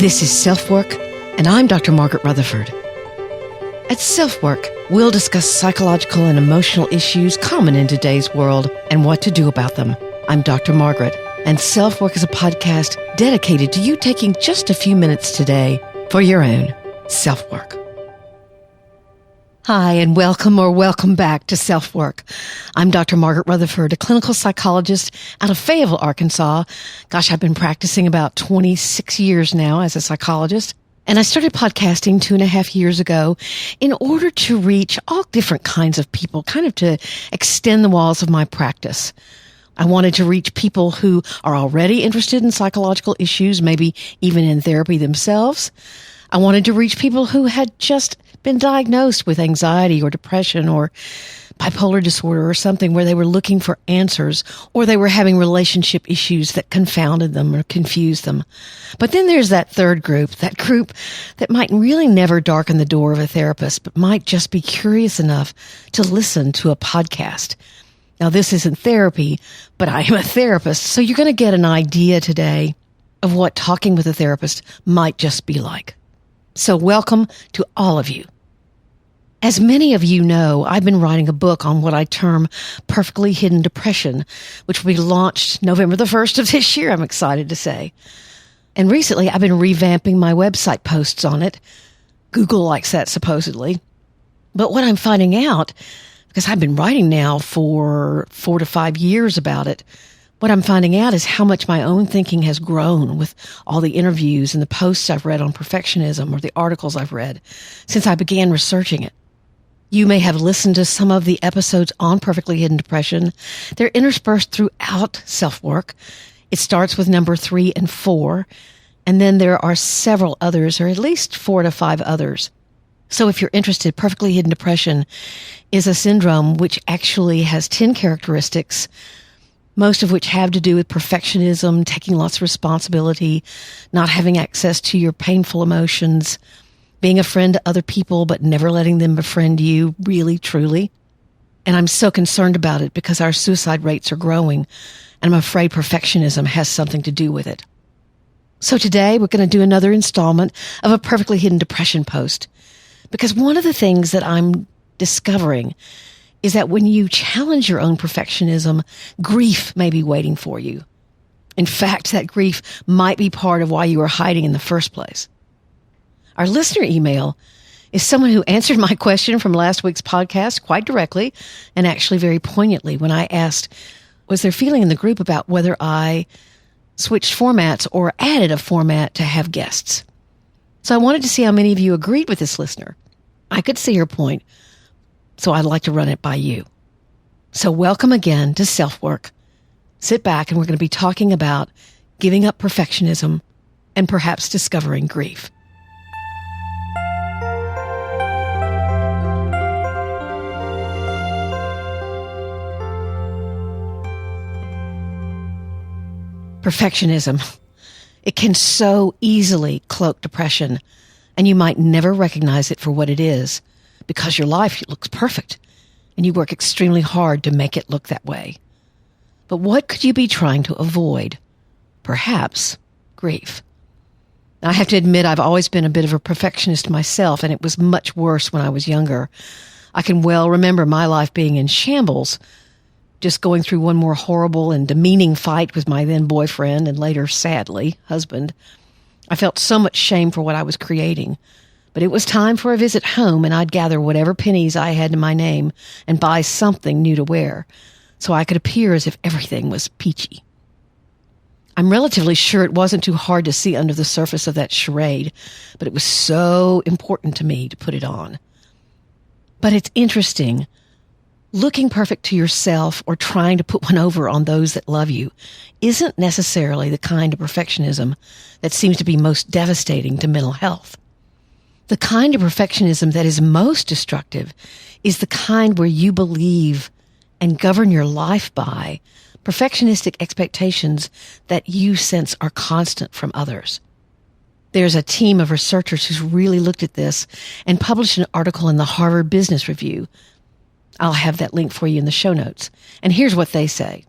This is SelfWork, and I'm Dr. Margaret Rutherford. At SelfWork, we'll discuss psychological and emotional issues common in today's world and what to do about them. I'm Dr. Margaret, and SelfWork is a podcast dedicated to you taking just a few minutes today for your own self-work. Hi, and welcome back to SelfWork. I'm Dr. Margaret Rutherford, a clinical psychologist out of Fayetteville, Arkansas. Gosh, I've been practicing about 26 years now as a psychologist. And I started podcasting 2.5 years ago in order to reach all different kinds of people, kind of to extend the walls of my practice. I wanted to reach people who are already interested in psychological issues, maybe even in therapy themselves. I wanted to reach people who had just been diagnosed with anxiety or depression or bipolar disorder or something where they were looking for answers, or they were having relationship issues that confounded them or confused them. But then there's that third group, that might really never darken the door of a therapist, but might just be curious enough to listen to a podcast. Now, this isn't therapy, but I am a therapist, so you're going to get an idea today of what talking with a therapist might just be like. So welcome to all of you. As many of you know, I've been writing a book on what I term perfectly hidden depression, which will be launched November the 1st of this year, I'm excited to say. And recently, I've been revamping my website posts on it. Google likes that, supposedly. But what I'm finding out, because I've been writing now for 4 to 5 years about it, what I'm finding out is how much my own thinking has grown with all the interviews and the posts I've read on perfectionism or the articles I've read since I began researching it. You may have listened to some of the episodes on perfectly hidden depression. They're interspersed throughout SelfWork. It starts with number 3 and 4, and then there are several others, or at least 4 to 5 others. So if you're interested, perfectly hidden depression is a syndrome which actually has 10 characteristics, most of which have to do with perfectionism, taking lots of responsibility, not having access to your painful emotions, being a friend to other people but never letting them befriend you, really, truly. And I'm so concerned about it because our suicide rates are growing, and I'm afraid perfectionism has something to do with it. So today we're going to do another installment of a perfectly hidden depression post, because one of the things that I'm discovering is that when you challenge your own perfectionism, grief may be waiting for you. In fact, that grief might be part of why you were hiding in the first place. Our listener email is someone who answered my question from last week's podcast quite directly and actually very poignantly when I asked, was there feeling in the group about whether I switched formats or added a format to have guests? So I wanted to see how many of you agreed with this listener. I could see her point, so I'd like to run it by you. So welcome again to SelfWork. Sit back and we're going to be talking about giving up perfectionism and perhaps discovering grief. Perfectionism. It can so easily cloak depression, and you might never recognize it for what it is, because your life looks perfect, and you work extremely hard to make it look that way. But what could you be trying to avoid? Perhaps grief. Now, I have to admit, I've always been a bit of a perfectionist myself, and it was much worse when I was younger. I can well remember my life being in shambles, just going through one more horrible and demeaning fight with my then boyfriend and later, sadly, husband. I felt so much shame for what I was creating. But it was time for a visit home, and I'd gather whatever pennies I had to my name and buy something new to wear so I could appear as if everything was peachy. I'm relatively sure it wasn't too hard to see under the surface of that charade, but it was so important to me to put it on. But it's interesting. Looking perfect to yourself or trying to put one over on those that love you isn't necessarily the kind of perfectionism that seems to be most devastating to mental health. The kind of perfectionism that is most destructive is the kind where you believe and govern your life by perfectionistic expectations that you sense are constant from others. There's a team of researchers who's really looked at this and published an article in the Harvard Business Review. I'll have that link for you in the show notes. And here's what they say.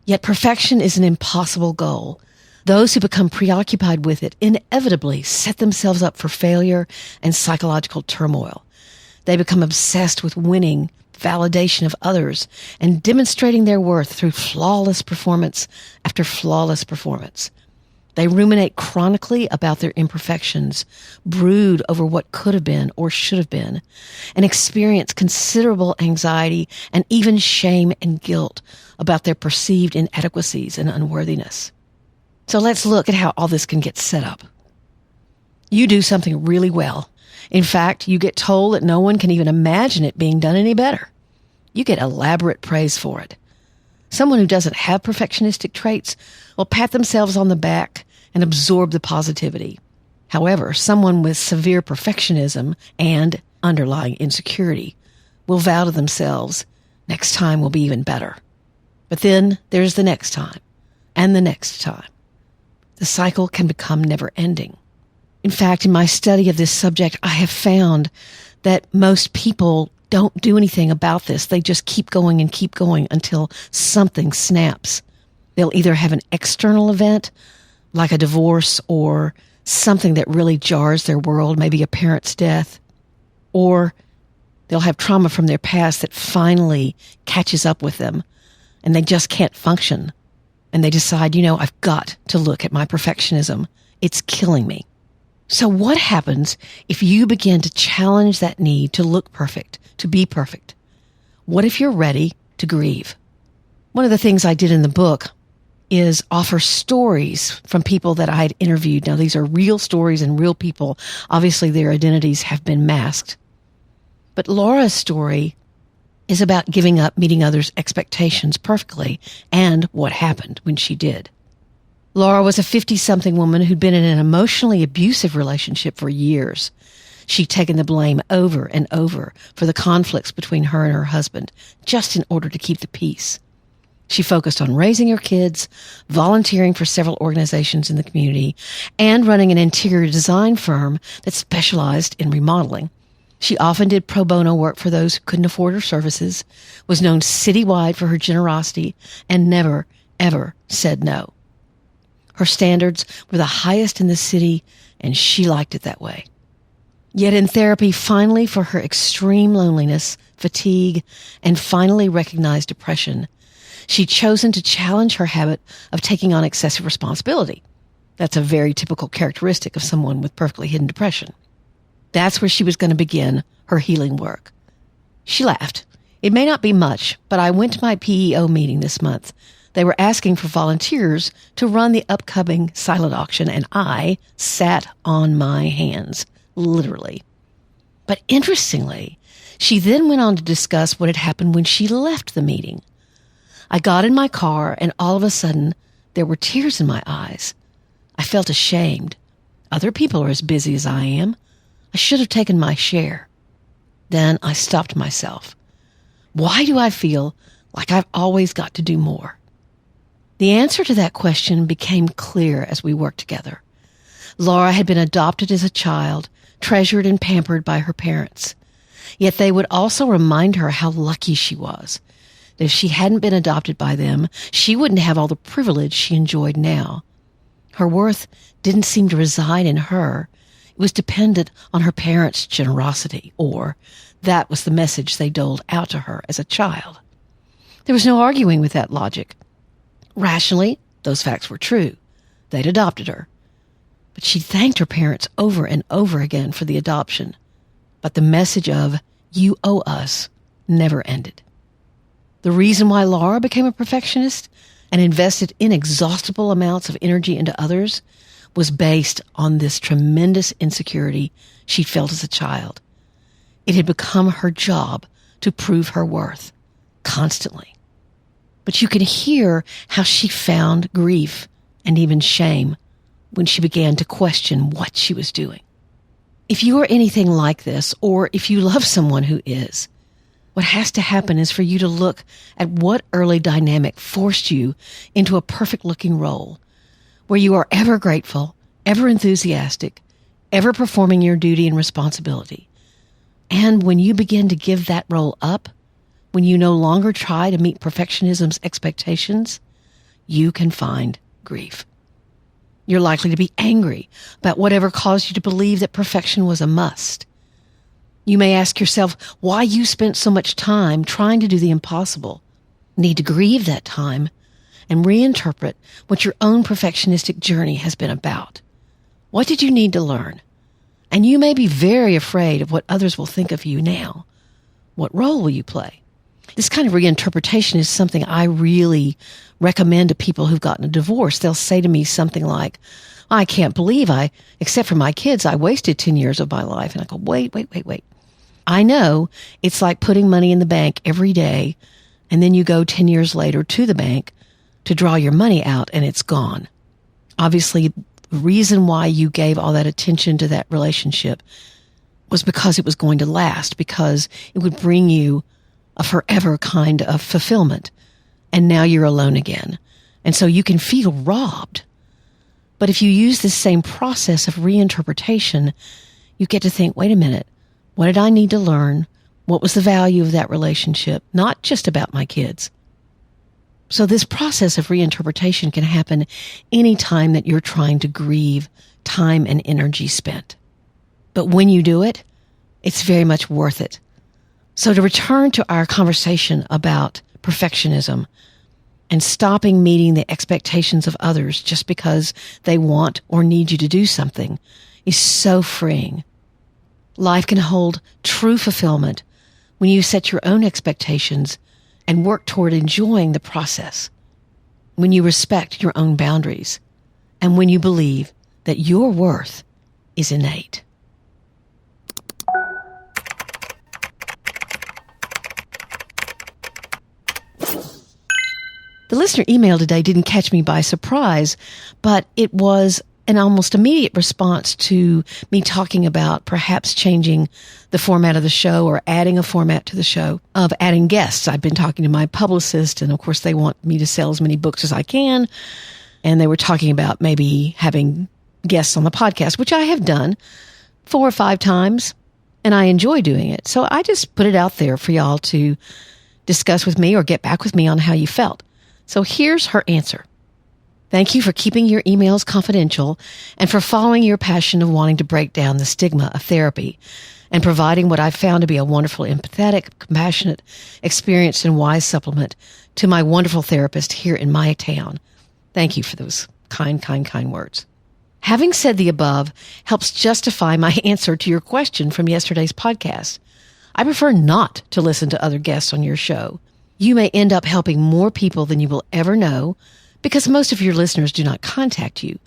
Yet perfection is an impossible goal. Those who become preoccupied with it inevitably set themselves up for failure and psychological turmoil. They become obsessed with winning, validation of others, and demonstrating their worth through flawless performance after flawless performance. They ruminate chronically about their imperfections, brood over what could have been or should have been, and experience considerable anxiety and even shame and guilt about their perceived inadequacies and unworthiness. So let's look at how all this can get set up. You do something really well. In fact, you get told that no one can even imagine it being done any better. You get elaborate praise for it. Someone who doesn't have perfectionistic traits will pat themselves on the back and absorb the positivity. However, someone with severe perfectionism and underlying insecurity will vow to themselves, next time will be even better. But then there's the next time and the next time. The cycle can become never-ending. In fact, in my study of this subject, I have found that most people don't do anything about this. They just keep going and keep going until something snaps. They'll either have an external event, like a divorce or something that really jars their world, maybe a parent's death, or they'll have trauma from their past that finally catches up with them and they just can't function. And they decide, I've got to look at my perfectionism. It's killing me. So what happens if you begin to challenge that need to look perfect, to be perfect? What if you're ready to grieve? One of the things I did in the book is offer stories from people that I had interviewed. Now, these are real stories and real people. Obviously, their identities have been masked. But Laura's story is about giving up meeting others' expectations perfectly and what happened when she did. Laura was a 50-something woman who'd been in an emotionally abusive relationship for years. She'd taken the blame over and over for the conflicts between her and her husband, just in order to keep the peace. She focused on raising her kids, volunteering for several organizations in the community, and running an interior design firm that specialized in remodeling. She often did pro bono work for those who couldn't afford her services, was known citywide for her generosity, and never, ever said no. Her standards were the highest in the city, and she liked it that way. Yet in therapy, finally, for her extreme loneliness, fatigue, and finally recognized depression, she'd chosen to challenge her habit of taking on excessive responsibility. That's a very typical characteristic of someone with perfectly hidden depression. That's where she was going to begin her healing work. She laughed. It may not be much, but I went to my PEO meeting this month. They were asking for volunteers to run the upcoming silent auction, and I sat on my hands, literally. But interestingly, she then went on to discuss what had happened when she left the meeting. I got in my car, and all of a sudden, there were tears in my eyes. I felt ashamed. Other people are as busy as I am. I should have taken my share. Then I stopped myself. Why do I feel like I've always got to do more? The answer to that question became clear as we worked together. Laura had been adopted as a child, treasured and pampered by her parents. Yet they would also remind her how lucky she was. That if she hadn't been adopted by them, she wouldn't have all the privilege she enjoyed now. Her worth didn't seem to reside in her. It was dependent on her parents' generosity, or that was the message they doled out to her as a child. There was no arguing with that logic. Rationally, those facts were true. They'd adopted her. But she thanked her parents over and over again for the adoption. But the message of, "You owe us," never ended. The reason why Laura became a perfectionist and invested inexhaustible amounts of energy into others was based on this tremendous insecurity she felt as a child. It had become her job to prove her worth, constantly. But you can hear how she found grief and even shame when she began to question what she was doing. If you are anything like this, or if you love someone who is, what has to happen is for you to look at what early dynamic forced you into a perfect-looking role, where you are ever grateful, ever enthusiastic, ever performing your duty and responsibility. And when you begin to give that role up, when you no longer try to meet perfectionism's expectations, you can find grief. You're likely to be angry about whatever caused you to believe that perfection was a must. You may ask yourself why you spent so much time trying to do the impossible. Need to grieve that time and reinterpret what your own perfectionistic journey has been about. What did you need to learn? And you may be very afraid of what others will think of you now. What role will you play? This kind of reinterpretation is something I really recommend to people who've gotten a divorce. They'll say to me something like, I can't believe except for my kids, I wasted 10 years of my life. And I go, wait. I know it's like putting money in the bank every day, and then you go 10 years later to the bank to draw your money out, and it's gone. Obviously, the reason why you gave all that attention to that relationship was because it was going to last, because it would bring you a forever kind of fulfillment. And now you're alone again. And so you can feel robbed. But if you use this same process of reinterpretation, you get to think, wait a minute, what did I need to learn? What was the value of that relationship? Not just about my kids. So this process of reinterpretation can happen any time that you're trying to grieve time and energy spent. But when you do it, it's very much worth it. So to return to our conversation about perfectionism and stopping meeting the expectations of others just because they want or need you to do something is so freeing. Life can hold true fulfillment when you set your own expectations and work toward enjoying the process, when you respect your own boundaries, and when you believe that your worth is innate. The listener email today didn't catch me by surprise, but it was an almost immediate response to me talking about perhaps changing the format of the show or adding a format to the show of adding guests. I've been talking to my publicist, and of course they want me to sell as many books as I can. And they were talking about maybe having guests on the podcast, which I have done 4 or 5 times, and I enjoy doing it. So I just put it out there for y'all to discuss with me or get back with me on how you felt. So here's her answer. Thank you for keeping your emails confidential and for following your passion of wanting to break down the stigma of therapy and providing what I've found to be a wonderful, empathetic, compassionate, experienced, and wise supplement to my wonderful therapist here in my town. Thank you for those kind words. Having said the above helps justify my answer to your question from yesterday's podcast. I prefer not to listen to other guests on your show. You may end up helping more people than you will ever know, because most of your listeners do not contact you,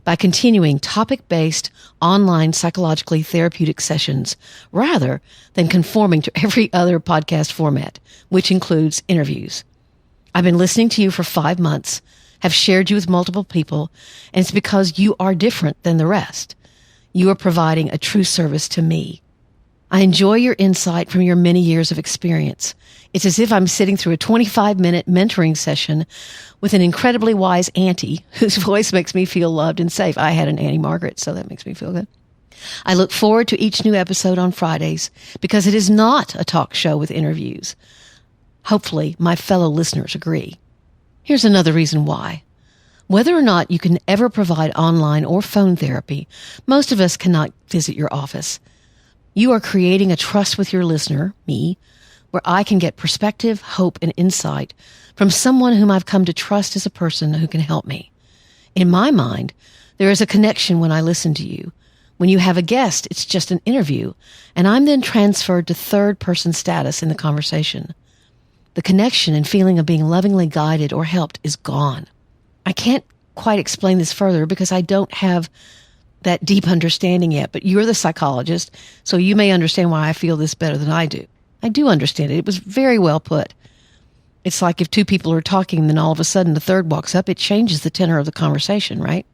by continuing topic-based online psychologically therapeutic sessions rather than conforming to every other podcast format, which includes interviews. I've been listening to you for 5 months, have shared you with multiple people, and it's because you are different than the rest. You are providing a true service to me. I enjoy your insight from your many years of experience. It's as if I'm sitting through a 25-minute mentoring session with an incredibly wise auntie whose voice makes me feel loved and safe. I had an Auntie Margaret, so that makes me feel good. I look forward to each new episode on Fridays because it is not a talk show with interviews. Hopefully, my fellow listeners agree. Here's another reason why. Whether or not you can ever provide online or phone therapy, most of us cannot visit your office. You are creating a trust with your listener, me, where I can get perspective, hope, and insight from someone whom I've come to trust as a person who can help me. In my mind, there is a connection when I listen to you. When you have a guest, it's just an interview, and I'm then transferred to third-person status in the conversation. The connection and feeling of being lovingly guided or helped is gone. I can't quite explain this further because I don't have that deep understanding yet, but you're the psychologist, so you may understand why I feel this better than I do. I do understand it. It was very well put. It's like if 2 people are talking, and then all of a sudden the third walks up, it changes the tenor of the conversation, right?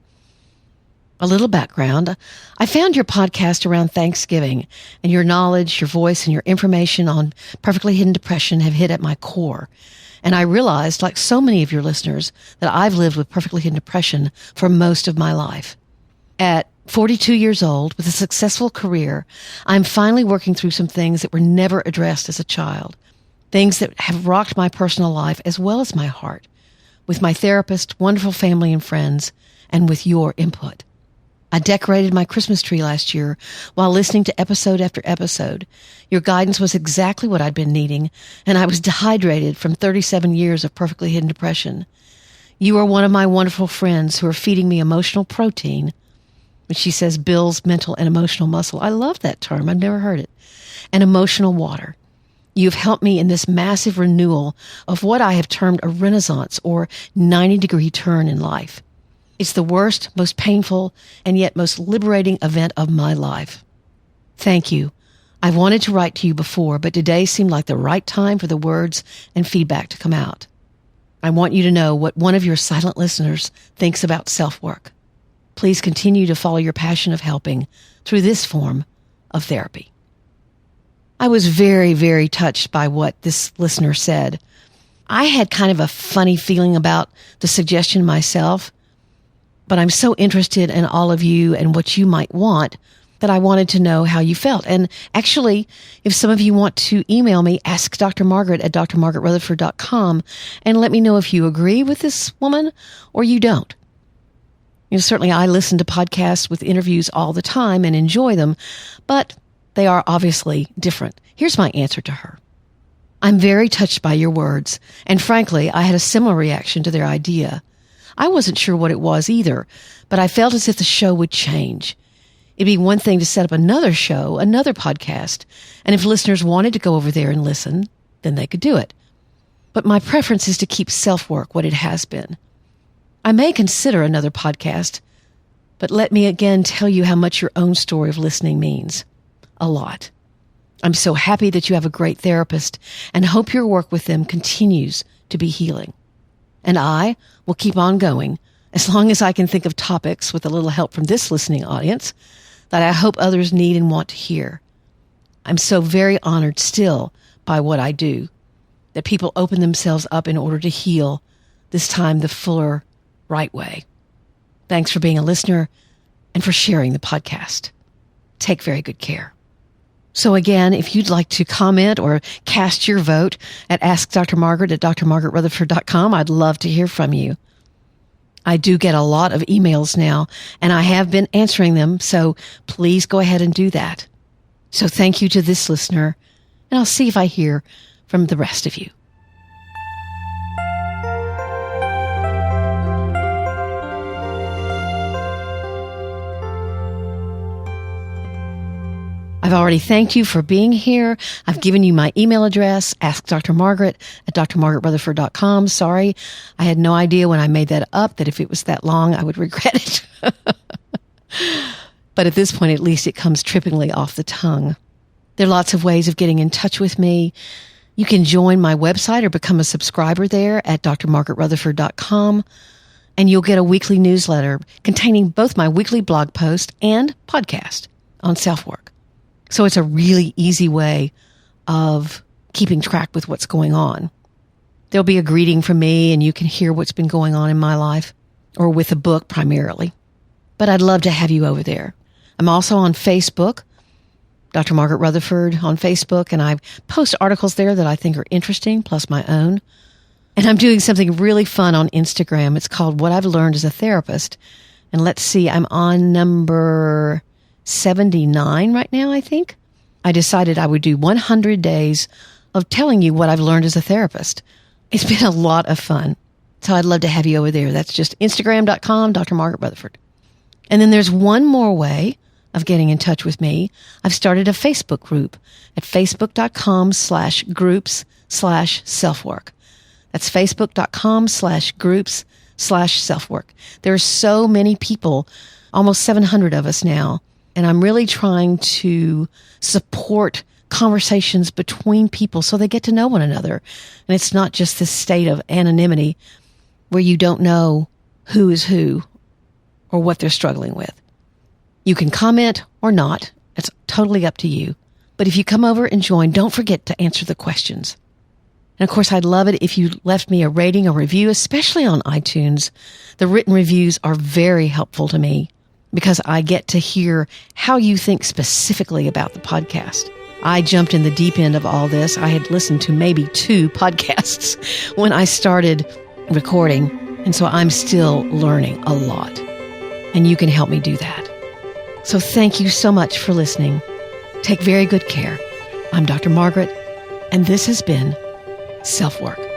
A little background. I found your podcast around Thanksgiving, and your knowledge, your voice, and your information on perfectly hidden depression have hit at my core. And I realized, like so many of your listeners, that I've lived with perfectly hidden depression for most of my life. At 42 years old, with a successful career, I'm finally working through some things that were never addressed as a child, things that have rocked my personal life as well as my heart, with my therapist, wonderful family and friends, and with your input. I decorated my Christmas tree last year while listening to episode after episode. Your guidance was exactly what I'd been needing, and I was dehydrated from 37 years of perfectly hidden depression. You are one of my wonderful friends who are feeding me emotional protein, which she says builds mental and emotional muscle. I love that term. I've never heard it. And emotional water. You've helped me in this massive renewal of what I have termed a renaissance or 90-degree turn in life. It's the worst, most painful, and yet most liberating event of my life. Thank you. I've wanted to write to you before, but today seemed like the right time for the words and feedback to come out. I want you to know what one of your silent listeners thinks about self-work. Please continue to follow your passion of helping through this form of therapy. I was very, very touched by what this listener said. I had kind of a funny feeling about the suggestion myself, but I'm so interested in all of you and what you might want that I wanted to know how you felt. And actually, if some of you want to email me, ask Dr. Margaret at drmargaretrutherford.com and let me know if you agree with this woman or you don't. Certainly I listen to podcasts with interviews all the time and enjoy them, but they are obviously different. Here's my answer to her. I'm very touched by your words, and frankly, I had a similar reaction to their idea. I wasn't sure what it was either, but I felt as if the show would change. It'd be one thing to set up another show, another podcast, and if listeners wanted to go over there and listen, then they could do it. But my preference is to keep self-work what it has been. I may consider another podcast, but let me again tell you how much your own story of listening means. A lot. I'm so happy that you have a great therapist and hope your work with them continues to be healing. And I will keep on going as long as I can think of topics with a little help from this listening audience that I hope others need and want to hear. I'm so very honored still by what I do, that people open themselves up in order to heal, this time the fuller, right way. Thanks for being a listener and for sharing the podcast. Take very good care. So again, if you'd like to comment or cast your vote at Ask Dr. Margaret at drmargaretrutherford.com, I'd love to hear from you. I do get a lot of emails now, and I have been answering them, so please go ahead and do that. So thank you to this listener, and I'll see if I hear from the rest of you. I've already thanked you for being here. I've given you my email address, Ask Dr. Margaret at drmargaretrutherford.com. Sorry, I had no idea when I made that up that if it was that long, I would regret it. But at this point, at least it comes trippingly off the tongue. There are lots of ways of getting in touch with me. You can join my website or become a subscriber there at drmargaretrutherford.com. And you'll get a weekly newsletter containing both my weekly blog post and podcast on self-work. So it's a really easy way of keeping track with what's going on. There'll be a greeting from me and you can hear what's been going on in my life, or with a book primarily. But I'd love to have you over there. I'm also on Facebook, Dr. Margaret Rutherford on Facebook, and I post articles there that I think are interesting, plus my own. And I'm doing something really fun on Instagram. It's called What I've Learned as a Therapist. And let's see, I'm on number 79 right now, I think. I decided I would do 100 days of telling you what I've learned as a therapist. It's been a lot of fun. So I'd love to have you over there. That's just Instagram.com, Dr. Margaret Rutherford. And then there's one more way of getting in touch with me. I've started a Facebook group at facebook.com/groups/selfwork. That's facebook.com/groups/selfwork. There are so many people, almost 700 of us now. And I'm really trying to support conversations between people so they get to know one another. And it's not just this state of anonymity where you don't know who is who or what they're struggling with. You can comment or not. It's totally up to you. But if you come over and join, don't forget to answer the questions. And of course, I'd love it if you left me a rating or review, especially on iTunes. The written reviews are very helpful to me, because I get to hear how you think specifically about the podcast. I jumped in the deep end of all this. I had listened to maybe 2 podcasts when I started recording, and so I'm still learning a lot. And you can help me do that. So thank you so much for listening. Take very good care. I'm Dr. Margaret, and this has been SelfWork.